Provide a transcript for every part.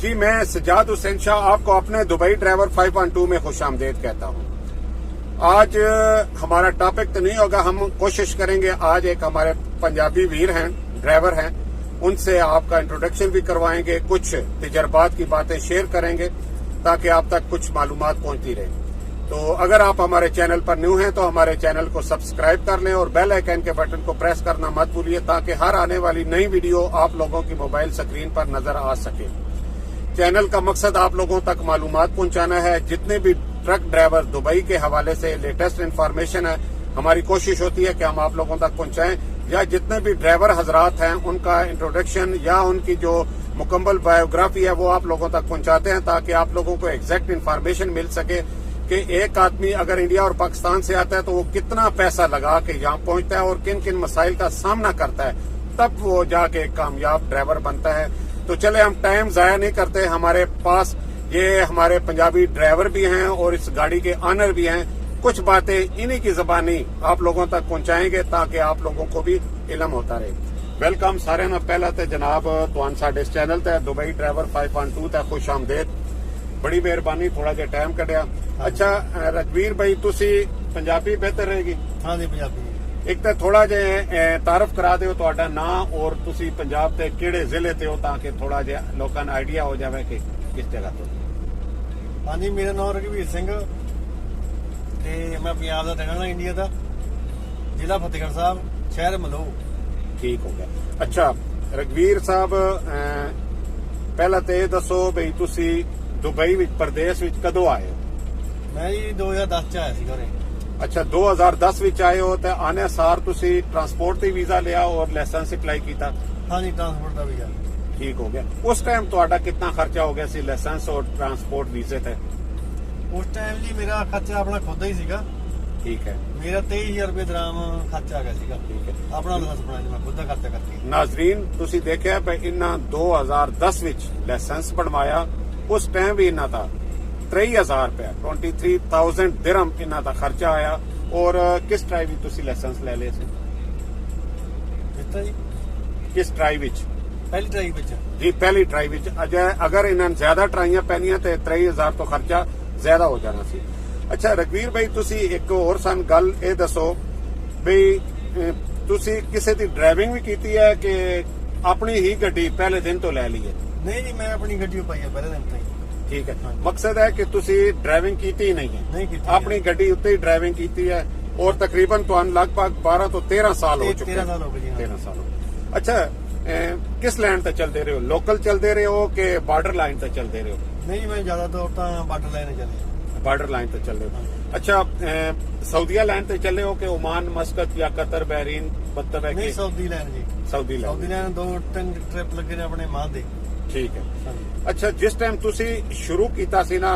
जी मैं सजाद हुसैन शाह आपको अपने दुबई ड्राइवर 512 में खुशामदीद कहता हूँ। आज हमारा टॉपिक तो नहीं होगा, हम कोशिश करेंगे आज एक हमारे पंजाबी वीर हैं, ड्राइवर हैं, उनसे आपका इंट्रोडक्शन भी करवाएंगे, कुछ तजर्बात की बातें शेयर करेंगे ताकि आप तक कुछ मालूमात पहुंचती रहे। तो अगर आप हमारे चैनल पर न्यू हैं तो हमारे चैनल को सब्सक्राइब कर लें और बेल आइकन के बटन को प्रेस करना मत भूलिए ताकि हर आने वाली नई वीडियो आप लोगों की मोबाइल स्क्रीन पर नजर आ सके। चैनल का मकसद आप लोगों तक मालूमात पहुंचाना है। जितने भी ट्रक ड्राइवर दुबई के हवाले से लेटेस्ट इंफॉर्मेशन है, हमारी कोशिश होती है कि हम आप लोगों तक पहुंचाएं, या जितने भी ड्राइवर हजरात हैं उनका इंट्रोडक्शन या उनकी जो मुकम्मल बायोग्राफी है वो आप लोगों तक पहुंचाते हैं ताकि आप लोगों को एग्जैक्ट इंफॉर्मेशन मिल सके कि एक आदमी अगर इंडिया और पाकिस्तान से आता है तो वो कितना पैसा लगा के यहाँ पहुंचता है और किन किन मसाइल का सामना करता है, तब वो जाके एक कामयाब ड्राइवर बनता है। तो चले हम टाइम जाया नहीं करते, हमारे पास ये हमारे पंजाबी ड्राइवर भी हैं और इस गाड़ी के ऑनर भी हैं। कुछ बातें इन्हीं की ज़बानी आप लोगों तक पहुंचाएंगे ताकि आप लोगों को भी इल्म होता रहे। वेलकम सारे ना, पहला तो जनाब तुहान साडे इस चैनल ते दुबई ड्राइवर 512 ते खुश आमदेद, बड़ी मेहरबानी थोड़ा जिहा टाइम कढ़िया। अच्छा रघवीर भाई तुसी पंजाबी बेहतर रहेगी? हाँ जी पंजाबी। एक तो थोड़ा जिहा तारफ करा दिओ तुहाडा नाम और तुसी पंजाब ते किहड़े जिले ते हो ताकि थोड़ा जिहा लोकां नूं आइडिया हो जावे कि किस जगह तो। हाँ जी मेरा नाम रघवीर सिंह ते मैं पंजाब दा रहने वाला, इंडिया दा, जिला फतेहगढ़ साहब, शहर मलोह। ठीक हो गया। अच्छा रघवीर साहब पहला तो ये दसो बई तुसी दुबई विच परदेस विच कदों आए हो? मैं जी 2010 च आया सी घरे। अच्छा 2010 विच आए हो तो आने सार तुसी ट्रांसपोर्ट ते वीजा लिया और लाइसेंस अप्लाई कीता? हाँ जी ट्रांसपोर्ट का वीजा। ठीक हो गया। उस टाइम तुहाडा कितना खर्चा हो गया सी लाइसेंस और ट्रांसपोर्ट वीजे ते? उस टाइम जी मेरा खर्चा अपना खुद ही सीगा। ठीक है। मेरा 23,000 रुपए दराम खर्चा आ गया सीगा। ठीक है। अपना लाइसेंस बनाया मैं खुद का खर्चा करके। नाजरीन तुसी देखिया भाई इन्ना 2010 विच लाइसेंस बनवाया, उस टाइम भी इन्ना था 23,000 रुपया, 23,000 दिरहम इन्ना दा खर्चा आया। और किस ट्राई विच तुसी लाइसेंस ले लिया सी? जी किस ट्राई विच? पहली ट्राई विच जी, पहली ट्राई विच। अगर इन्होंने ज्यादा ट्राइयां पैनियां तो 23,000 तो खर्चा ज्यादा हो जाना सी। अच्छा रघवीर भाई तुसी एक होर सन गल ये दसो बई तुसी किसी दी ड्राइविंग भी कीती है कि अपनी ही गड्डी पहले दिन तो ले ली है? नहीं जी मैं अपनी गड्डी पाई है पहले दिन से। ठीक है। मकसद है कि तुसी ड्राइविंग कीती ही नहीं है? नहीं कीती। अपनी गड्डी उत्ते ही ड्राइविंग कीती है और तकरीबन तुहानू लगभग 12 तो 13 साल हो चुके हैं। 13 साल हो गए। 13 साल हो गए। अच्छा किस लाइन तक चलते रहे हो? लोकल चलते रहे हो कि बॉर्डर लाइन तक चलते रहे हो? नहीं मैं ज्यादातर तो बॉर्डर लाइन चले। बॉर्डर लाइन तक चल रहे हो। अच्छा सऊदीया लाइन तक चले हो कि ओमान, मस्कत या कतर, बहरीन? मतलब है नहीं कि सऊदी लाइन जी। Saudi Saudi line. Line 2-3 trip लगे ने अपने मां दे। ठीक है। हाँ जी। अच्छा जिस टाइम तुसी शुरू कीता सी ना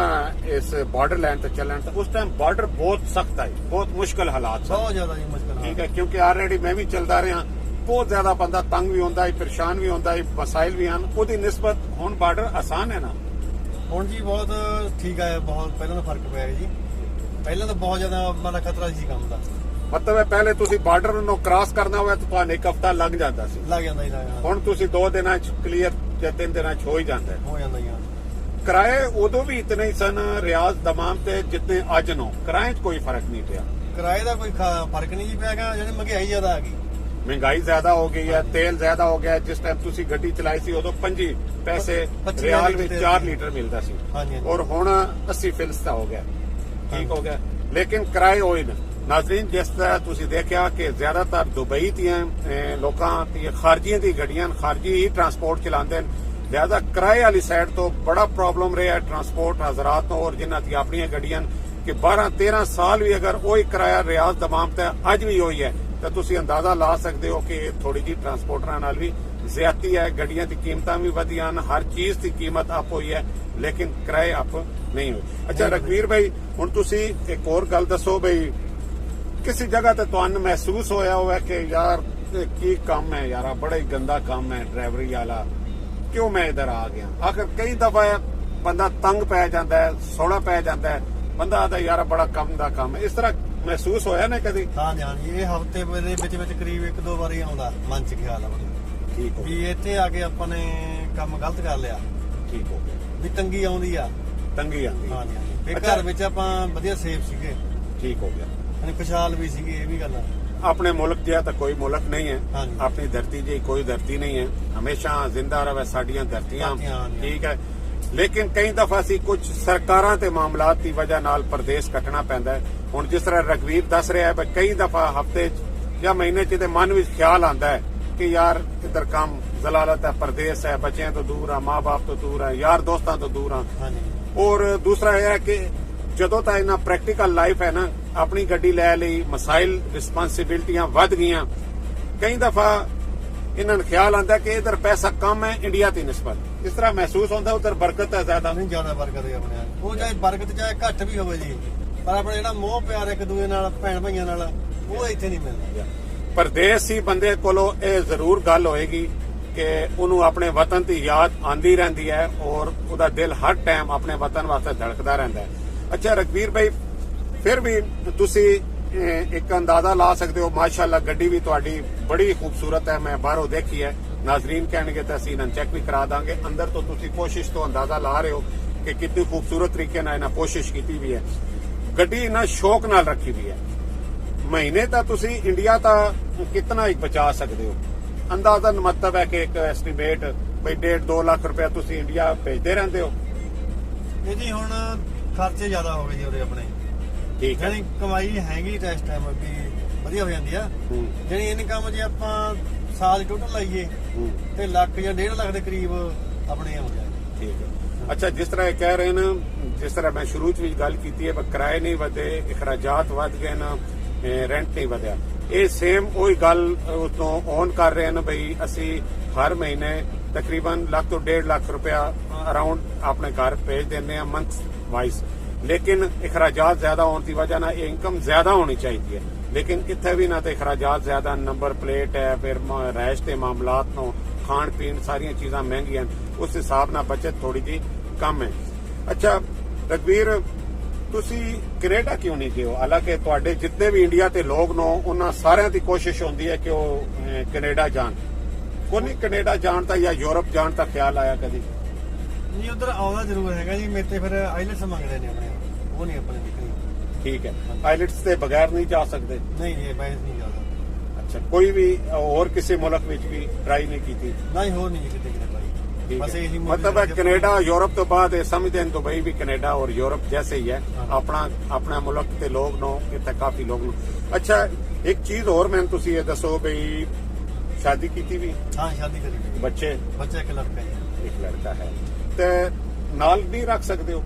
इस बॉर्डर लाइन तक चलने तो उस टाइम बॉर्डर बहुत सख्त है, बहुत मुश्किल हालात बहुत ज्यादा जी मुश्किल। ठीक है, क्योंकि ऑलरेडी मैं भी चलता रहा, बहुत ज्यादा बंदा तंग भी होंदा है, परेशान भी होंदा है, मसाइल भी हैं। ਉਹਦੀ ਨਿਸਬਤ ਹੁਣ ਬਾਰਡਰ ਆਸਾਨ ਹੈ ਨਾ? ਹੁਣ ਜੀ ਬਹੁਤ ਠੀਕ ਹੈ, ਬਹੁਤ ਪਹਿਲਾਂ ਤੋਂ ਫਰਕ ਪਿਆ ਜੀ। ਪਹਿਲਾਂ ਤਾਂ ਬਹੁਤ ਜ਼ਿਆਦਾ ਮਾੜਾ ਖਤਰਾ ਸੀ ਕੰਮ ਦਾ। ਮਤਲਬ ਹੈ ਪਹਿਲੇ ਤੁਸੀਂ ਬਾਰਡਰ ਨੂੰ ਕ੍ਰਾਸ ਕਰਨਾ ਹੋਵੇ ਤਾਂ ਤੁਹਾਨੂੰ ਇੱਕ ਹਫਤਾ ਲੱਗ ਜਾਂਦਾ ਸੀ। ਲੱਗ ਜਾਂਦਾ ਜੀ, ਲੱਗ ਜਾਂਦਾ। ਹੁਣ ਤੁਸੀਂ 2 ਦਿਨਾਂ ਚ ਕਲੀਅਰ ਜਾਂ 3 ਦਿਨਾਂ ਚ ਹੋ ਹੀ ਜਾਂਦਾ ਹੈ। ਹੋ ਜਾਂਦਾ ਜੀ। ਕਿਰਾਏ ਉਦੋਂ ਵੀ ਇਤਨੇ ਹੀ ਸਨ ਰਿਆਜ਼ ਦਮਾਮ ਤੇ ਜਿੰਨੇ ਅੱਜ ਨੂੰ, ਕਿਰਾਏ 'ਚ ਕੋਈ ਫਰਕ ਨਹੀਂ ਪਿਆ? ਕਿਰਾਏ ਦਾ ਕੋਈ ਫਰਕ ਨਹੀਂ ਜੀ ਪਿਆਗਾ, ਜਿਹੜੀ ਮਹਿੰਗਾਈ ਜ਼ਿਆਦਾ ਆ ਗਈ। महंगाई ज्यादा हो गई है, तेल ज्यादा हो गया है। जिस टाइम तुसी गड्डी चलाई सी उदों 25 पैसे रियाल में 4 लीटर मिलता सी और हुण 80 फिल्स हो गया। ठीक हो गया, लेकिन किराए होए न। नाजरीन जिस तरह तुसी देखिया कि ज्यादातर दुबई दियां लोकां दी खारजियां दी गड्डियां खारजी ही ट्रांसपोर्ट चलांदे न, लिहाजा किराए वाली साइड तो बड़ा प्रॉब्लम रहा है ट्रांसपोर्ट हजरात तो। और जिन्हां दी अपनियां गड्डियां कि 12-13 साल भी अगर वही किराया रियाज दमाम ते अज भी होई है तो तुसी अंदाजा ला सकते हो कि थोड़ी जी ट्रांसपोर्टर नाल भी ज्यादती है। गड्डियां दी कीमतां भी वधियां न, हर चीज की कीमत अप हुई है लेकिन किराए अप नहीं हुए। अच्छा रघवीर भाई हुण तुसी एक और गल दसो बई किसी जगह ते तुहानू महसूस होया होवे कि यार की काम है यार, बड़ा ही गंदा काम है ड्राइवरी वाला, क्यों मैं इधर आ गया? आखिर कई दफा बंदा तंग पै जाता है, सौड़ा पै जाता है, बंदा आता यार बड़ा कम दा काम है, इस तरह महसूस होया ना कदी? हाँ जी हाँ जी, ये हफ्ते ਦੇ ਵਿੱਚ ਕਰੀਬ 1-2 ਵਾਰੀ ਆਉਂਦਾ ਮਨ ਚ ਖਿਆਲ ਆ ठीक हो। ਵੀ ਇੱਥੇ ਆ ਕੇ ਆਪਾਂ ਨੇ ਕੰਮ ਗਲਤ ਕਰ ਲਿਆ ਠੀਕ ਹੋ ਗਿਆ, ਵੀ ਤੰਗੀ ਆਉਂਦੀ ਆ। ਤੰਗੀ ਆਂਦੀ। ਹਾਂਜੀ ਹਾਂਜੀ, ਤੇ ਅੱਛਾ। ਘਰ ਵਿੱਚ ਆਪਾਂ ਵਧੀਆ ਸੇਫ ਸੀਗੇ, ਠੀਕ ਹੋ ਗਿਆ। ਯਾਨੀ ਖੁਸ਼ਹਾਲ ਵੀ ਸੀਗੇ, ਇਹ ਵੀ ਗੱਲ ਆ। अपने मुल्क जिहा तो कोई मुल्क नहीं है, हाँ जी। अपनी धरती जी कोई धरती नहीं है, हमेशा जिंदा रहे साडियां धरतियां, धरतियां, हाँ जी। ठीक है। लेकिन कई दफा सी कुछ सरकारां ते मामलात की वजह नाल परदेस कटना पैंदा है। हुण जिस तरह रघवीर दस रहा है, कई दफा हफ्ते या महीने च ते मन विच ख्याल आंदा है कि यार इधर काम जलालत है, परदेस है, बच्चों तो दूर है, माँ बाप तो दूर है, यार दोस्तों तो दूर है। ਹਾਂਜੀ और दूसरा यह है कि ਜਦੋਂ ਤਾਂ ਇਹਨਾਂ ਪ੍ਰੈਕਟੀਕਲ ਲਾਈਫ ਹੈ ਨਾ, ਆਪਣੀ ਗੱਡੀ ਲੈ ਲਈ, ਮਸਾਇਲ ਰਿਸਪਾਂਸਿਬਿਲਟੀਆਂ ਵੱਧ ਗਈਆਂ। ਕਈ ਦਫਾ ਇਹਨਾਂ ਨੂੰ ਖਿਆਲ ਆਉਂਦਾ ਕਿ ਇਧਰ ਪੈਸਾ ਕਮ ਹੈ ਇੰਡੀਆ ਦੀ ਨਿਸਬਤ। ਇਸ ਤਰ੍ਹਾਂ ਮਹਿਸੂਸ ਹੁੰਦਾ ਉਧਰ ਬਰਕਤ ਹੈ ਜ਼ਿਆਦਾ। ਨਹੀਂ ਜ਼ਿਆਦਾ ਬਰਕਤ ਹੈ ਆਪਣੇ ਨਾਲ, ਉਹ ਚਾਹੇ ਬਰਕਤ ਚਾਹੇ ਘੱਟ ਵੀ ਹੋਵੇ ਜੀ, ਪਰ ਆਪਣੇ ਜਿਹੜਾ ਮੋਹ ਪਿਆਰ ਇੱਕ ਦੂਜੇ ਨਾਲ, ਭੈਣ ਭਾਈਆਂ ਨਾਲ, ਉਹ ਇੱਥੇ ਨਹੀਂ ਮਿਲਦਾ। ਪਰਦੇਸੀ ਬੰਦੇ ਕੋਲੋਂ ਇਹ ਜ਼ਰੂਰ ਗੱਲ ਹੋਏਗੀ ਕਿ ਉਹਨੂੰ ਆਪਣੇ ਵਤਨ ਦੀ ਯਾਦ ਆਂਦੀ ਰਹਿੰਦੀ ਹੈ ਔਰ ਉਹਦਾ ਦਿਲ ਹਰ ਟਾਈਮ ਆਪਣੇ ਵਤਨ ਵਾਸਤੇ ਧੜਕਦਾ ਰਹਿੰਦਾ ਹੈ। ਅੱਛਾ ਰਘਵੀਰ ਭਾਈ, ਫਿਰ ਵੀ ਤੁਸੀਂ ਇੱਕ ਅੰਦਾਜ਼ਾ ਲਾ ਸਕਦੇ ਹੋ, ਮਾਸ਼ਾਅੱਲਾ ਗੱਡੀ ਵੀ ਤੁਹਾਡੀ ਬੜੀ ਖੂਬਸੂਰਤ ਹੈ, ਮੈਂ ਬਾਹਰੋਂ ਦੇਖੀ ਹੈ। ਨਾਜ਼ਰੀਨ ਕਹਿਣਗੇ ਤਾਂ ਅਸੀਂ ਇਹਨਾਂ ਚੈੱਕ ਵੀ ਕਰਾ ਦਾਂਗੇ। ਅੰਦਰ ਤੋਂ ਤੁਸੀਂ ਕੋਸ਼ਿਸ਼ ਤੋਂ ਅੰਦਾਜ਼ਾ ਲਾ ਰਹੇ ਹੋ ਕਿ ਕਿੰਨੀ ਖੂਬਸੂਰਤ ਤਰੀਕੇ ਨਾਲ ਇਹਨਾਂ ਕੋਸ਼ਿਸ਼ ਕੀਤੀ ਵੀ ਹੈ। ਗੱਡੀ ਇਹਨਾਂ ਸ਼ੌਕ ਨਾਲ ਰੱਖੀ ਵੀ ਹੈ। ਮਹੀਨੇ ਤਾਂ ਤੁਸੀਂ ਇੰਡੀਆ ਤਾਂ ਕਿਤਨਾ ਹੀ ਬਚਾ ਸਕਦੇ ਹੋ? ਅੰਦਾਜ਼ਨ ਮਤਲਬ ਹੈ ਕਿ ਇੱਕ ਐਸਟੀਮੇਟ ਬਈ 1.5-2 ਲੱਖ ਰੁਪਏ ਤੁਸੀਂ ਇੰਡੀਆ ਭੇਜਦੇ ਰਹਿੰਦੇ ਹੋ। ਇਹ ਜੀ ਹੁਣ ਖਰਚੇ ਜ਼ਿਆਦਾ ਹੋ ਗਏ ਜੀ ਉਰੇ ਆਪਣੇ, ਠੀਕ ਹੈ। ਯਾਨੀ ਕਮਾਈ ਹੈਗੀ ਤਾਂ ਇਸ ਟਾਈਮ ਵੀ ਵਧੀਆ ਹੋ ਜਾਂਦੀ ਆ। ਜਿਹੜੀ ਇਨਕਮ ਜੇ ਆਪਾਂ ਸਾਲ ਦੀ ਟੋਟਲ ਲਾਈਏ ਤੇ ਲੱਖ ਜਾਂ 1.5 ਲੱਖ ਦੇ ਕਰੀਬ ਆਪਣੇ ਹੋ ਜਾਏ। ਠੀਕ ਹੈ। ਅੱਛਾ, ਜਿਸ ਤਰ੍ਹਾਂ ਇਹ ਕਹਿ ਰਹੇ ਨੇ, ਜਿਸ ਤਰ੍ਹਾਂ ਮੈਂ ਸ਼ੁਰੂ ਚ ਵੀ ਗੱਲ ਕੀਤੀ ਹੈ, ਕਿਰਾਏ ਨਹੀਂ ਵਧੇ, ਅਖਰਾਜਾਤ ਵੱਧ ਗਏ ਨਾ, ਰੈਂਟ ਨਹੀਂ ਵਧਿਆ। ਇਹ ਸੇਮ ਉਹੀ ਗੱਲ ਉਤੋਂ ਔਨ ਕਰ ਰਹੇ ਨੇ ਬਈ ਅਸੀਂ ਹਰ ਮਹੀਨੇ ਤਕਰੀਬਨ ਲੱਖ ਤੋਂ 1.5 ਲੱਖ ਰੁਪਇਆ ਅਰਾਊਂਡ ਆਪਣੇ ਘਰ ਭੇਜ ਦਿੰਦੇ ਆ ਮੰਥ ਵਾਈਜ਼। लेकिन अखराजात ज्यादा होने की वजह ना इनकम ज्यादा होनी चाहिए, लेकिन इतने भी ना तो अखराजात ज्यादा, नंबर प्लेट है, फिर रहायश के मामलात नो, खाण पीन सारिया चीजा महंगी हैं, उस हिसाब ना बचत थोड़ी जी कम है। अच्छा रघवीर, तुसी कनेडा क्यों नहीं गए हो? हालांकि तुहाडे जितने भी इंडिया के लोग नो उन्हां सारियां दी कोशिश होंदी है कि वो कनेडा जान, कोई कनेडा जान दा या यूरोप जान दा ख्याल आया कदी? ਨਹੀਂ ਉਧਰ ਆਉਂਦਾ ਜ਼ਰੂਰ ਹੈਗਾ ਜੀ, ਮੇਰੇ ਤੇ ਫਿਰ ਆਈਲੈਟਸ ਮੰਗਦੇ ਨੇ ਆਪਣੇ, ਉਹ ਨਹੀਂ ਆਪਣੇ ਨਿਕਲੀ। ठीक है, आइलेट्स के बगैर नहीं जा सकते? ਨਹੀਂ ਜੀ ਬਾਹਰ ਨਹੀਂ ਜਾ ਸਕਦਾ। अच्छा, कोई भी और किसी मुल्क में भी ट्राई नहीं की थी? ਨਹੀਂ ਹੋਰ ਨਹੀਂ ਕਿਤੇ ਕਿਤੇ ਭਾਈ, ठीक ਬਸ है। ਇਹੀ मतलब है कनेडा यूरोप तो बाद ये समझते हैं दुबई भी कनेडा और यूरोप जैसे ही है, अपना अपना मुल्क के लोग नो इतने काफी लोग नो। अच्छा एक चीज और मैं तुसी ये दसो भाई, शादी की थी भी? ਹਾਂ ਸ਼ਾਦੀ ਕਰੀ ਹੋਈ। बच्चे? ਬੱਚਾ ਇੱਕ ਲੜਕਾ ਹੈ। एक लड़का है। ते नाल नहीं रख सकते हो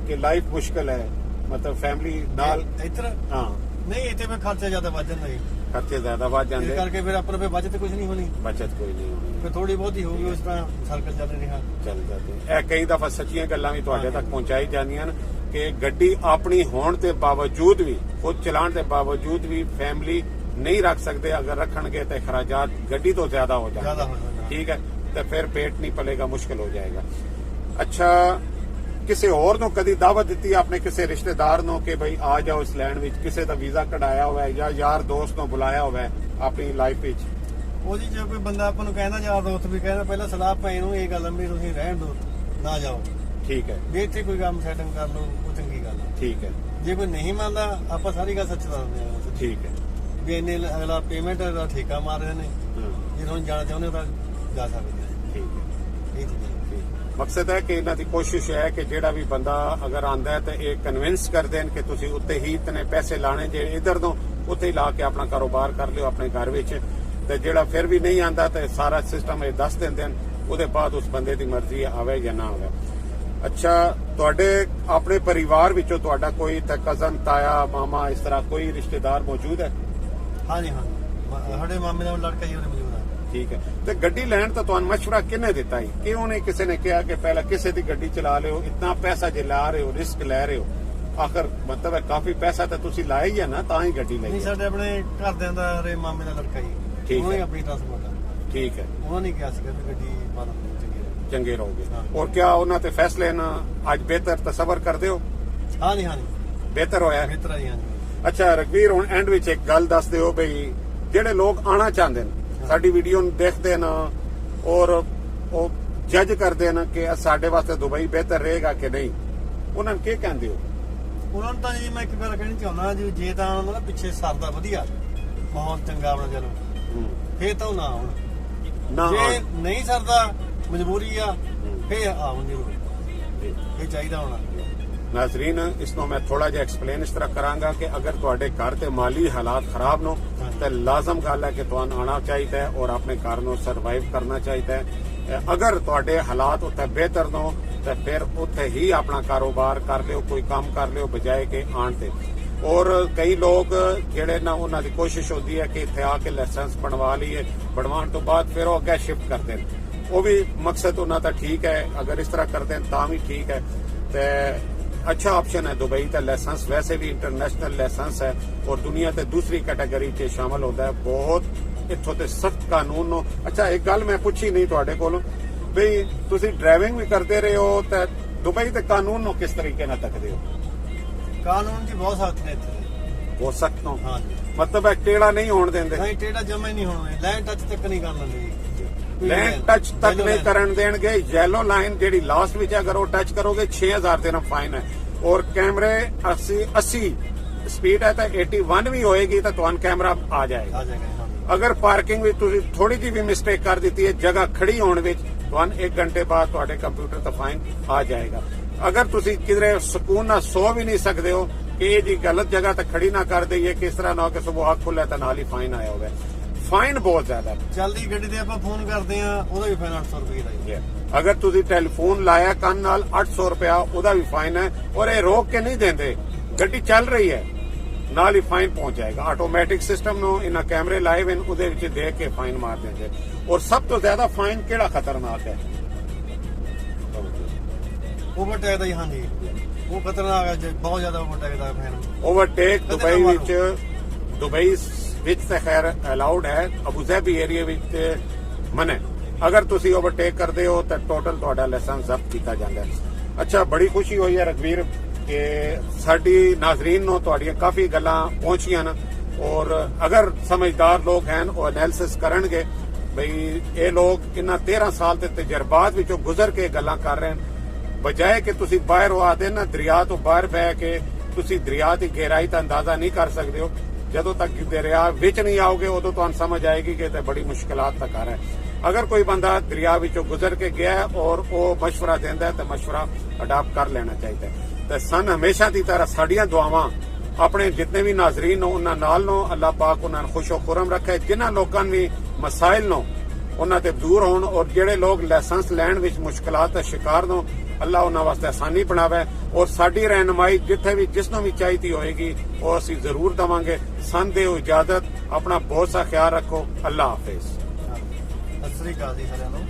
कि लाइफ मुश्किल है, मतलब फैमिली नाल? ਇੱਧਰ हाँ, ਨਹੀਂ, ਇੱਥੇ ਫਿਰ ਖਰਚਾ ਜ਼ਿਆਦਾ ਵੱਧ ਜਾਂਦਾ ਜੀ, खर्चे ज्यादा बढ़ ਇਸ जाते, ਕਰਕੇ ਫਿਰ ਆਪਣੇ ਫਿਰ ਬਚਤ ਕੁਝ ਨਹੀਂ ਹੋਣੀ, बचत कोई नहीं होनी, ਫਿਰ ਥੋੜੀ ਬਹੁਤੀ ਹੋਊਗੀ, ਉਸ ਤਰ੍ਹਾਂ ਸਰਕਲ ਚੱਲ ਰਿਹਾ। ਚੱਲ ਜਾਂਦੇ। ਇਹ ਕਈ ਦਫਾ ਸੱਚੀਆਂ ਗੱਲਾਂ ਵੀ ਤੁਹਾਡੇ ਤੱਕ ਪਹੁੰਚਾਈ ਜਾਂਦੀਆਂ ਨੇ ਕਿ ਗੱਡੀ ਆਪਣੀ ਹੋਣ ਦੇ ਬਾਵਜੂਦ ਵੀ, ਖੁਦ ਚਲਾਉਣ ਦੇ ਬਾਵਜੂਦ ਵੀ ਫੈਮਿਲੀ ਨਹੀਂ ਰੱਖ ਸਕਦੇ। ਅਗਰ ਰੱਖਣਗੇ ਤਾਂ ਖਰਾਜਾਤ ਗੱਡੀ ਤੋਂ ਜ਼ਿਆਦਾ ਹੋ ਜ਼ਿਆਦਾ ਜਾਣਗੇ, ਹੋ ਜਾਣਾ। ਠੀਕ है, तो फिर पेट नहीं पलेगा, मुश्किल हो जाएगा। अच्छा, किसी और ਨੂੰ ਕਦੀ ਦਾਵਤ ਦਿੱਤੀ ਆਪਣੇ ਕਿਸੇ ਰਿਸ਼ਤੇਦਾਰ ਨੂੰ ਕਿ ਭਾਈ ਆ ਜਾਓ ਇਸ ਲੈਂਡ ਵਿੱਚ? ਕਿਸੇ ਦਾ ਵੀਜ਼ਾ ਕਢਾਇਆ ਹੋਇਆ ਜਾਂ ਯਾਰ ਦੋਸਤ ਨੂੰ ਬੁਲਾਇਆ ਹੋਇਆ ਆਪਣੀ ਲਾਈਫ ਵਿੱਚ? ਉਹ ਜੀ ਜੇ ਕੋਈ ਬੰਦਾ ਆਪਾਂ ਨੂੰ ਕਹਿੰਦਾ, ਯਾਰ ਦੋਸਤ ਵੀ ਕਹਿੰਦਾ, ਪਹਿਲਾਂ ਸਲਾਹ ਪੈ ਨੂੰ ਇਹ ਗੱਲ ਵੀ ਤੁਸੀਂ ਰਹਿਣ ਦਿਓ, ਨਾ ਜਾਓ, ਠੀਕ ਹੈ, ਵੀ ਇੱਥੇ ਕੋਈ ਕੰਮ ਸੈਟਿੰਗ ਕਰ ਲਓ, ਉਹ ਚੰਗੀ ਗੱਲ ਹੈ। ਠੀਕ ਹੈ, ਜੇ ਕੋਈ ਨਹੀਂ ਮੰਨਦਾ, ਆਪਾਂ ਸਾਰੀ ਗੱਲ ਸੱਚ ਦੱਸਦੇ ਹਾਂ ਠੀਕ ਹੈ। ਵੀ ਇੰਨੇ ਅਗਲਾ ਪੇਮੈਂਟ ਦਾ ਠੇਕਾ ਮਾਰ ਰਹੇ ਨੇ, ਹਾਂ, ਜੇ ਤੁਹਾਨੂੰ ਜਾਣਾ ਚਾਹੁੰਦੇ ਹੋ ਤਾਂ ਜਾ ਸਕਦੇ ਹੋ। ਠੀਕ ਹੈ। ਇਹ ਚੀਜ਼ ਹੈ। ਮਕਸਦ ਹੈ ਕਿ ਇਹਨਾਂ ਦੀ ਕੋਸ਼ਿਸ਼ ਹੈ ਕਿ ਜਿਹੜਾ ਵੀ ਬੰਦਾ ਅਗਰ ਆਂਦਾ ਹੈ ਤਾਂ ਇਹ ਕਨਵਿੰਸ ਕਰ ਦੇਣ ਕਿ ਤੁਸੀਂ ਉੱਤੇ ਹੀ ਇਤਨੇ ਪੈਸੇ ਲਾਣੇ, ਜੇ ਇਧਰ ਤੋਂ ਉੱਥੇ ਹੀ ਲਾ ਕੇ ਆਪਣਾ ਕਾਰੋਬਾਰ ਕਰ ਲਿਓ ਆਪਣੇ ਘਰ ਵਿੱਚ। ਤੇ ਜਿਹੜਾ ਫਿਰ ਵੀ ਨਹੀਂ ਆਂਦਾ ਤਾਂ ਸਾਰਾ ਸਿਸਟਮ ਇਹ ਦੱਸ ਦਿੰਦੇ ਹਨ, ਉਹਦੇ ਬਾਅਦ ਉਸ ਬੰਦੇ ਦੀ ਮਰਜ਼ੀ ਆਵੇ ਜਾਂ ਨਾ ਆਵੇ। ਅੱਛਾ, ਤੁਹਾਡੇ ਆਪਣੇ ਪਰਿਵਾਰ ਵਿੱਚੋਂ ਤੁਹਾਡਾ ਕੋਈ ਕਜ਼ਨ, ਤਾਇਆ, ਮਾਮਾ, ਇਸ ਤਰ੍ਹਾਂ ਕੋਈ ਰਿਸ਼ਤੇਦਾਰ ਮੌਜੂਦ ਹੈ? ਹਾਂਜੀ ਹਾਂ, ਸਾਡੇ ਮਾਮੇ ਦਾ ਲੜਕਾ ਜੀ ਉਹਦੇ ਮੌਜੂਦ ਆ। ਠੀਕ ਹੈ। ਤੇ ਗੱਡੀ ਲੈਣ ਤਾਂ ਤੁਹਾਨੂੰ ਮਸ਼ਵਰਾ ਕਿਹਨੇ ਦਿੱਤਾ ਹੀ? ਕਿਉਂ ਨਹੀਂ ਕਿਸੇ ਨੇ ਕਿਹਾ ਕਿ ਪਹਿਲਾਂ ਕਿਸੇ ਦੀ ਗੱਡੀ ਚਲਾ ਲਿਓ, ਇਤਨਾ ਪੈਸਾ ਜੇ ਲਾ ਰਹੇ ਹੋ, ਰਿਸਕ ਲੈ ਰਹੇ ਹੋ, ਆਖਰ ਮਤਲਬ ਹੈ ਕਾਫੀ ਪੈਸਾ ਤਾਂ ਤੁਸੀਂ ਲਾਇਆ ਹੀ ਹੈ ਨਾ, ਤਾਂ ਹੀ ਗੱਡੀ ਲਈ ਨਹੀਂ, ਹੈ। ਸਾਡੇ ਆਪਣੇ ਘਰਦਿਆਂ ਦਾ ਰੇ ਮਾਮੇ ਦਾ ਲੜਕਾ ਜੀ, ਠੀਕ ਉਹਨੇ ਹੈ। ਆਪਣੀ ਟਰਾਂਸਪੋਰਟ ਆ, ਠੀਕ ਹੈ, ਉਹਨਾਂ ਨੇ ਕਿਹਾ ਸੀਗਾ ਵੀ ਗੱਡੀ ਪਾ ਲਓ ਚੰਗੀ ਹੈ। ਚੰਗੇ ਰਹੋਗੇ। ਹਾਂ। ਔਰ ਕਿਆ ਉਹਨਾਂ ਤੇ ਫੈਸਲੇ ਨਾ ਅੱਜ ਬਿਹਤਰ ਤਸਵਰ ਕਰਦੇ ਹੋ? ਹਾਂਜੀ ਹਾਂਜੀ, ਬਿਹਤਰ ਹੋਇਆ? ਬਿਹਤਰ ਆ ਜੀ। ਹਾਂਜੀ ਅੱਛਾ ਰਘਵੀਰ, ਹੁਣ ਐਂਡ ਵਿੱਚ ਇੱਕ ਗੱਲ ਦੱਸ ਦਿਓ ਬਈ, ਜਿਹੜੇ ਲੋਕ ਆਣਾ ਚਾਹੁੰਦੇ ਨੇ, ਸਾਡੀ ਵੀਡੀਓ ਨੂੰ ਦੇਖਦੇ ਨੇ ਔਰ ਉਹ ਜੱਜ ਕਰਦੇ ਨੇ ਕਿ ਸਾਡੇ ਵਾਸਤੇ ਦੁਬਈ ਬਿਹਤਰ ਰਹੇਗਾ ਕਿ ਨਹੀਂ, ਉਹਨਾਂ ਨੂੰ ਕੀ ਕਹਿੰਦੇ ਹੋ? ਉਹਨਾਂ ਨੂੰ ਤਾਂ ਜੀ ਮੈਂ ਇੱਕ ਗੱਲ ਕਹਿਣੀ ਚਾਹੁੰਦਾ ਜੀ, ਜੇ ਤਾਂ ਉਹਨਾਂ ਦਾ ਪਿੱਛੇ ਸਰਦਾ ਵਧੀਆ ਮਾਹੌਲ ਚੰਗਾ ਆਪਣਾ ਚਲੋ ਫੇਰ ਤਾਂ ਉਹ ਨਾ ਆਉਣ, ਨਾ ਜੇ ਨਹੀਂ ਸਰਦਾ ਮਜਬੂਰੀ ਆ ਫੇਰ ਆਉਣ ਜ਼ਰੂਰ, ਇਹ ਚਾਹੀਦਾ ਹੋਣਾ। ਨਾਜ਼ਰੀਨ, ਇਸ ਨੂੰ ਮੈਂ ਥੋੜਾ ਜਿਹਾ ਐਕਸਪਲੇਨ ਇਸ ਤਰ੍ਹਾਂ ਕਰਾਂਗਾ ਕਿ ਅਗਰ ਤੁਹਾਡੇ ਘਰ ਤੇ ਮਾਲੀ ਹਾਲਾਤ ਖਰਾਬ ਨੂੰ ਤਾਂ ਲਾਜ਼ਮ ਗੱਲ ਹੈ ਕਿ ਤੁਹਾਨੂੰ ਆਉਣਾ ਚਾਹੀਦਾ ਹੈ ਔਰ ਆਪਣੇ ਘਰ ਨੂੰ ਸਰਵਾਈਵ ਕਰਨਾ ਚਾਹੀਦਾ ਹੈ। ਅਗਰ ਤੁਹਾਡੇ ਹਾਲਾਤ ਉੱਥੇ ਬਿਹਤਰ ਨੂੰ ਤਾਂ ਫਿਰ ਉੱਥੇ ਹੀ ਆਪਣਾ ਕਾਰੋਬਾਰ ਕਰ ਲਿਓ, ਕੋਈ ਕੰਮ ਕਰ ਲਿਓ ਬਜਾਏ ਕਿ ਆਉਣ ਤੇ। ਔਰ ਕਈ ਲੋਕ ਜਿਹੜੇ ਨਾ ਉਹਨਾਂ ਦੀ ਕੋਸ਼ਿਸ਼ ਹੁੰਦੀ ਹੈ ਕਿ ਇੱਥੇ ਆ ਕੇ ਲਾਇਸੈਂਸ ਬਣਵਾ ਲਈਏ, ਬਣਵਾਉਣ ਤੋਂ ਬਾਅਦ ਫਿਰ ਉਹ ਅੱਗੇ ਸ਼ਿਫਟ ਕਰਦੇ ਨੇ। ਉਹ ਵੀ ਮਕਸਦ ਉਹਨਾਂ ਦਾ ਠੀਕ ਹੈ, ਅਗਰ ਇਸ ਤਰ੍ਹਾਂ ਕਰਦੇ ਨੇ ਤਾਂ ਵੀ ਠੀਕ ਹੈ। ਤੇ अच्छा ऑप्शन है दुबई का लाइसेंस, वैसे भी इंटरनेशनल लाइसेंस है और दुनिया ते दूसरी कैटेगरी च शामिल होता है। बहुत इत्थों ते सख्त कानून नो। अच्छा एक गल मैं पूछी नहीं तुहाडे कोलों बई तुसी ड्राइविंग भी करते रहे हो ते दुबई के कानून नो किस तरीके नाल तकदे हो? कानून जी बहुत सख्त ने इत्थे, बहुत सख्त नो, हाँ जी। मतलब है टेढ़ा नहीं होने देंदे? नहीं टेढ़ा जमा ही नहीं होने, लैंड टच तक नहीं करना जी, लैंड टच तक नहीं करन देंगे। येलो लाइन जेडी लास्ट विच अगर वो टच करोगे 6000 दिरहम फाइन है और कैमरे 80 स्पीड है तो 81 भी होएगी तो तुहानू कैमरा आ जाएगा। आ जाएगा हाँ जी। अगर पार्किंग ਵਿੱਚ ਤੁਸੀਂ ਥੋੜੀ ਜਿਹੀ ਵੀ ਮਿਸਟੇਕ ਕਰ ਦਿੱਤੀ ਹੈ ਜਗ੍ਹਾ ਖੜੀ ਹੋਣ ਵਿੱਚ, ਤੁਹਾਨੂੰ 1 ਘੰਟੇ ਬਾਅਦ ਤੁਹਾਡੇ ਕੰਪਿਊਟਰ ਤੇ ਫਾਈਨ ਆ ਜਾਏਗਾ। ਅਗਰ ਤੁਸੀਂ ਕਿਧਰੇ ਸਕੂਨ ਨਾਲ ਸੋ ਵੀ ਨਹੀਂ ਸਕਦੇ ਹੋ ਕਿ ਇਹ ਜੀ ਗਲਤ ਜਗ੍ਹਾ ਤੇ ਖੜੀ ਨਾ ਕਰ ਦਈਏ, ਕਿਸ ਤਰ੍ਹਾਂ ਨਾ ਹੋ ਕਿ ਸਵੇਰ ਅੱਖ ਖੁੱਲੇ ਤਾਂ ਨਾਲ ਹੀ ਫਾਈਨ ਆਇਆ ਹੋਵੇ। ਫਾਈਨ ਬਹੁਤ ਜ਼ਿਆਦਾ ਹੈ। ਚੱਲਦੀ ਗੱਡੀ ਤੇ ਆਪਾਂ ਫੋਨ ਕਰਦੇ ਆ ਉਹਦਾ ਵੀ ਫਾਈਨ 800 ਰੁਪਏ ਦਾ ਜੀ। ਅਗਰ ਤੁਸੀਂ ਟੈਲੀਫੋਨ ਲਾਇਆ ਕੰਨ ਨਾਲ 800 ਰੁਪਇਆ ਉਹਦਾ ਵੀ ਫਾਈਨ ਹੈ ਔਰ ਇਹ ਰੋਕ ਕੇ ਨਹੀਂ ਦਿੰਦੇ, ਗੱਡੀ ਚੱਲ ਰਹੀ ਹੈ ਨਾਲ ਹੀ ਫਾਈਨ ਪਹੁੰਚ ਜਾਏਗਾ। ਆਟੋਮੈਟਿਕ ਸਿਸਟਮ ਨੂੰ ਇਹਨਾਂ ਕੈਮਰੇ ਲਾਏ ਹੋਏ ਨੇ, ਉਹਦੇ ਵਿੱਚ ਦੇਖ ਕੇ ਫਾਈਨ ਮਾਰ ਦਿੰਦੇ। ਔਰ ਸਭ ਤੋਂ ਜ਼ਿਆਦਾ ਫਾਈਨ ਕਿਹੜਾ ਖਤਰਨਾਕ ਹੈ? ਓਵਰਟੇਕ ਦਾ ਹੀ ਹਾਂ ਜੀ, ਉਹ ਖਤਰਨਾਕ ਹੈ ਜੀ, ਬਹੁਤ ਜ਼ਿਆਦਾ ਓਵਰਟੇਕ ਦਾ ਫਾਈਨ। ਓਵਰਟੇਕ ਦੁਬਈ ਵਿੱਚ ਤਾਂ ਖੈਰ ਅਲਾਉਡ ਹੈ, ਅਬੂ ਜ਼ੈਬੀ ਏਰੀਆ ਵਿੱਚ ਮਨਾ। ਅਗਰ ਤੁਸੀਂ ਓਵਰਟੇਕ ਕਰਦੇ ਹੋ ਤਾਂ ਟੋਟਲ ਤੁਹਾਡਾ ਲਾਇਸੈਂਸ ਜ਼ਬਤ ਕੀਤਾ ਜਾਂਦਾ ਹੈ। ਅੱਛਾ, ਬੜੀ ਖੁਸ਼ੀ ਹੋਈ ਹੈ ਰਘਵੀਰ ਕਿ ਸਾਡੀ ਨਾਜ਼ਰੀਨ ਨੂੰ ਤੁਹਾਡੀਆਂ ਕਾਫੀ ਗੱਲਾਂ ਪਹੁੰਚੀਆਂ ਨੇ ਔਰ ਅਗਰ ਸਮਝਦਾਰ ਲੋਕ ਹਨ ਉਹ ਐਨਾਲਿਸਿਸ ਕਰਨਗੇ ਬਈ ਇਹ ਲੋਕ ਇਹਨਾਂ 13 ਸਾਲ ਦੇ ਤਜਰਬਾਤ ਵਿੱਚੋਂ ਗੁਜ਼ਰ ਕੇ ਗੱਲਾਂ ਕਰ ਰਹੇ ਹਨ, ਬਜਾਏ ਕਿ ਤੁਸੀਂ ਬਾਹਰ ਆਦੇ ਨਾ ਦਰਿਆ ਤੋਂ ਬਾਹਰ ਬਹਿ ਕੇ ਤੁਸੀਂ ਦਰਿਆ ਦੀ ਗਹਿਰਾਈ ਦਾ ਅੰਦਾਜ਼ਾ ਨਹੀਂ ਕਰ ਸਕਦੇ ਹੋ। ਜਦੋਂ ਤੱਕ ਦਰਿਆ ਵਿੱਚ ਨਹੀਂ ਆਓਗੇ ਉਦੋਂ ਤੁਹਾਨੂੰ ਸਮਝ ਆਏਗੀ ਕਿ ਇਹ ਤਾਂ ਬੜੀ ਮੁਸ਼ਕਲਾਤ ਦਾ ਘਰ ਹੈ। ਅਗਰ ਕੋਈ ਬੰਦਾ ਦਰਿਆ ਵਿੱਚੋਂ ਗੁਜ਼ਰ ਕੇ ਗਿਆ ਔਰ ਉਹ ਮਸ਼ਵਰਾ ਦਿੰਦਾ ਹੈ ਤਾਂ ਮਸ਼ਵਰਾ ਅਡਾਪਟ ਕਰ ਲੈਣਾ ਚਾਹੀਦਾ ਹੈ। ਤੇ ਸਨ ਹਮੇਸ਼ਾ ਦੀ ਤਰ੍ਹਾਂ ਸਾਡੀਆਂ ਦੁਆਵਾਂ ਆਪਣੇ ਜਿੰਨੇ ਵੀ ਨਾਜ਼ਰੀਨ ਨੂੰ ਉਹਨਾਂ ਨਾਲ ਨੂੰ ਅੱਲਾਹ ਪਾਕ ਉਹਨਾਂ ਨੂੰ ਖੁਸ਼ੋ ਖੁਰਮ ਰੱਖੇ। ਜਿਨ੍ਹਾਂ ਲੋਕਾਂ ਵੀ ਮਸਾਇਲ ਨੂੰ ਉਹਨਾਂ ਤੇ ਦੂਰ ਹੋਣ ਔਰ ਜਿਹੜੇ ਲੋਕ ਲਾਇਸੈਂਸ ਲੈਣ ਵਿੱਚ ਮੁਸ਼ਕਲਾਤ ਦਾ ਸ਼ਿਕਾਰ ਨੂੰ ਅੱਲਾਹ ਉਹਨਾਂ ਵਾਸਤੇ ਆਸਾਨੀ ਬਣਾਵੇ ਔਰ ਸਾਡੀ ਰਹਿਨਮਾਈ ਜਿੱਥੇ ਵੀ ਜਿਸ ਨੂੰ ਵੀ ਚਾਹੀਦੀ ਹੋਏਗੀ ਉਹ ਅਸੀਂ ਜ਼ਰੂਰ ਦੇਵਾਂਗੇ। ਸਾਨੂੰ ਦਿਓ ਇਜਾਜ਼ਤ, ਆਪਣਾ ਬਹੁਤ ਸਾ ਖਿਆਲ ਰੱਖੋ। ਅੱਲਾਹ ਹਾਫਿਜ਼। ਸਤਿ ਸ੍ਰੀ ਅਕਾਲ ਜੀ ਸਾਰਿਆਂ ਨੂੰ।